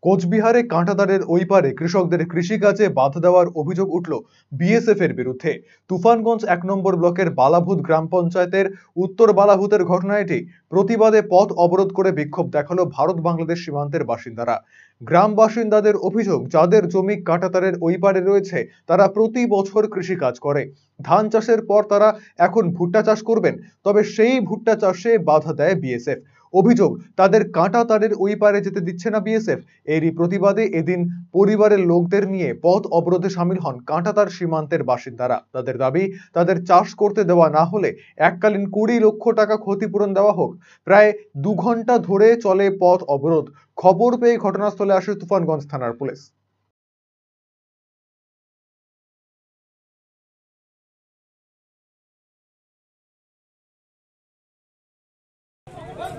কোচবিহারে কাঁটাতারের ওই পারে কৃষকদের কৃষিকাজে বাধা দেওয়ার অভিযোগ উঠল বিএসএফ এর বিরুদ্ধে। তুফানগঞ্জ ১ নম্বর ব্লকের বালাভূত গ্রাম পঞ্চায়েতের উত্তর বালাভূতের ঘটনা এটি। প্রতিবাদে পথ অবরোধ করে বিক্ষোভ দেখালো ভারত বাংলাদেশ সীমান্তের বাসিন্দারা। গ্রাম বাসিন্দাদের অভিযোগ, যাদের জমি কাঁটাতারের ওই পারে রয়েছে তারা প্রতি বছর কৃষিকাজ করে। ধান চাষের পর তারা এখন ভুট্টা চাষ করবেন, তবে সেই ভুট্টা চাষে বাধা দেয় বিএসএফ। অভিযোগ, তাদের কাঁটাতারের ওই পারে যেতে দিচ্ছে না বিএসএফ। এরই প্রতিবাদে এদিন পরিবারের লোকদের নিয়ে পথ অবরোধে সামিল হন কাঁটাতার সীমান্তের বাসিন্দারা। তাদের দাবি, তাদের চাষ করতে দেওয়া না হলে এককালীন ২০ লক্ষ টাকা ক্ষতিপূরণ দেওয়া হোক। প্রায় ২ ঘন্টা ধরে চলে পথ অবরোধ। খবর পেয়ে ঘটনাস্থলে আসে তুফানগঞ্জ থানার পুলিশ।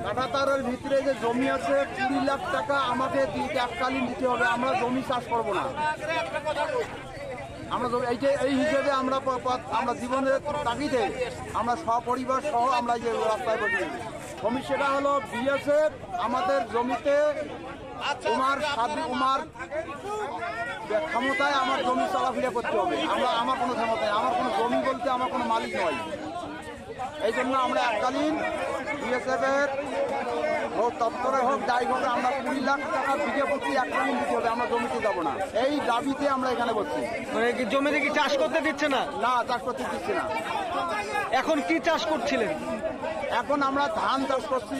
কাঁটাতারের ভিতরে যে জমি আছে ২০ লাখ টাকা আমাকে এককালীন দিতে হবে। আমরা জমি চাষ করবো না। আমরা এই হিসেবে আমরা জীবনের তাগিদে আমরা সপরিবার সহ আমরা যে রাস্তায় বসি। সমস্যাটা হলো বিএসএফ আমাদের জমিতে উমার ক্ষমতায় আমার জমি চলাফেরা করতে হবে। আমার কোনো ক্ষমতায়, আমার কোনো জমি বলতে আমার কোনো মালিক নয়। এই জন্য আমরা এককালীন বিএসএফের হোক, দপ্তরে হোক, যাই হোক, আমরা ২০ লাখ টাকা বিঘে প্রতি এককালীন দিতে হবে। আমরা জমিতে যাবো না, এই দাবিতে আমরা এখানে বসছি। জমিতে কি চাষ করতে দিচ্ছে না? না, চাষ করতে দিচ্ছে না। এখন কি চাষ করছিলেন? এখন আমরা ধান চাষ করছি,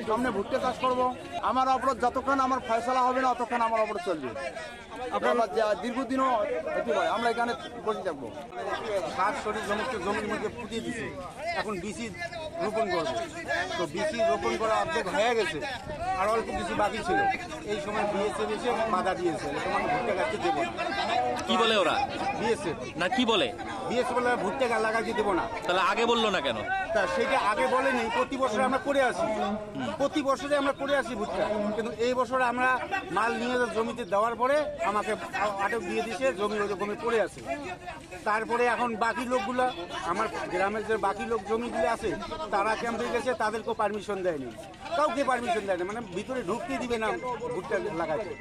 সামনে ভুট্টা চাষ করবো। আমার অবরোধ যতক্ষণ আমার ফয়সলা হবে না ততক্ষণ আমার অবরোধ চলবে। আপনারা দীর্ঘদিনও আমরা এখানে বসে থাকবো। সার শরীর সমস্ত জমির মধ্যে ফুটিয়ে দিছে, এখন বিসি রোপণ করবো। তো বিসি রোপণ করা অর্ধেক হয়ে গেছে, আর অল্প কিছু বাকি ছিল। এই সময় বিএসএফ এসে বাধা দিয়েছে, তোমার ভুট্টা গাছতে দেবো না। কি বলে ওরা? বিএসএফ না কি বলে? বিএসএফ বলে ভুট্টা গাছ লাগাতে দেবো না। তাহলে আগে বললো না কেন? তা সেটা আগে বলেনি। প্রতি বছর আমরা করে আসি, প্রতি বছরে আমরা করে আসি ভুট্টা, কিন্তু এই বছর আমরা মাল নিয়ে জমিতে দেওয়ার পরে আমাকে আটক দিয়ে দিয়েছে। জমি পড়ে আছে। তারপরে এখন বাকি লোকগুলো, আমার গ্রামের যে বাকি লোক জমিগুলো আছে তারা ক্যাম্পে গেছে, তাদেরকেও পারমিশন দেয়নি, কাউকে পারমিশন দেয়নি, মানে ভিতরে ঢুকতে দিবে না ভুট্টা লাগাইতে।